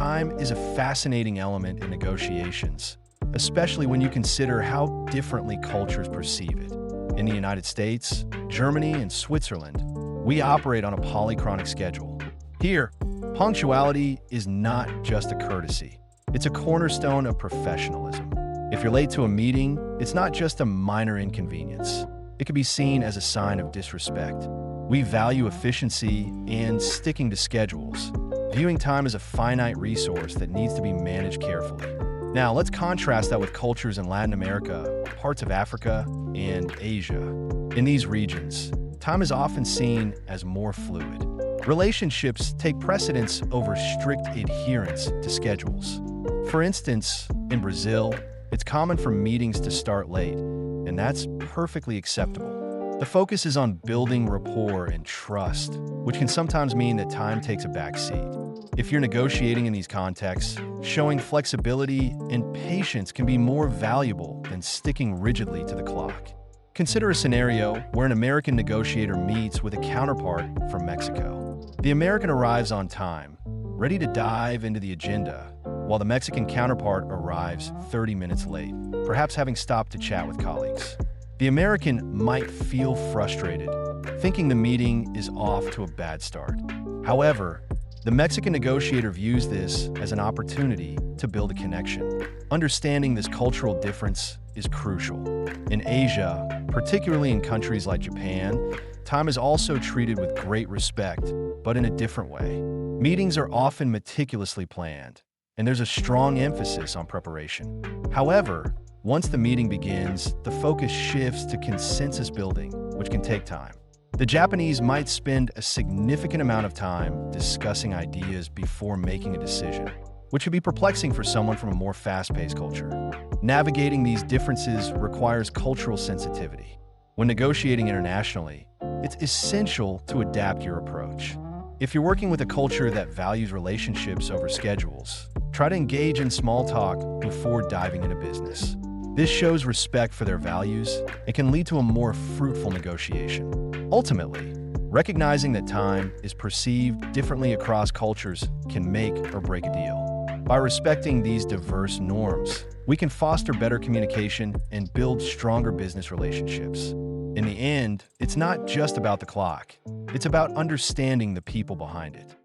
time is a fascinating element in negotiations, especially when you consider how differently cultures perceive it. In the United States, Germany, and Switzerland, we operate on a polychronic schedule. Here, punctuality is not just a courtesy. It's a cornerstone of professionalism. If you're late to a meeting, it's not just a minor inconvenience. It can be seen as a sign of disrespect. We value efficiency and sticking to schedules, viewing time as a finite resource that needs to be managed carefully. Now, let's contrast that with cultures in Latin America, parts of Africa, and Asia. In these regions, time is often seen as more fluid. Relationships take precedence over strict adherence to schedules. For instance, in Brazil, it's common for meetings to start late, and that's perfectly acceptable. The focus is on building rapport and trust, which can sometimes mean that time takes a back seat. If you're negotiating in these contexts, showing flexibility and patience can be more valuable than sticking rigidly to the clock. Consider a scenario where an American negotiator meets with a counterpart from Mexico. The American arrives on time, ready to dive into the agenda, while the Mexican counterpart arrives 30 minutes late, perhaps having stopped to chat with colleagues. The American might feel frustrated, thinking the meeting is off to a bad start. However, the Mexican negotiator views this as an opportunity to build a connection. Understanding this cultural difference is crucial. In Asia, particularly in countries like Japan, time is also treated with great respect, but in a different way. Meetings are often meticulously planned, and there's a strong emphasis on preparation. However, once the meeting begins, the focus shifts to consensus building, which can take time. The Japanese might spend a significant amount of time discussing ideas before making a decision, which would be perplexing for someone from a more fast-paced culture. Navigating these differences requires cultural sensitivity. When negotiating internationally, it's essential to adapt your approach. If you're working with a culture that values relationships over schedules, try to engage in small talk before diving into business. This shows respect for their values and can lead to a more fruitful negotiation. Ultimately, recognizing that time is perceived differently across cultures can make or break a deal. By respecting these diverse norms, we can foster better communication and build stronger business relationships. In the end, it's not just about the clock. It's about understanding the people behind it.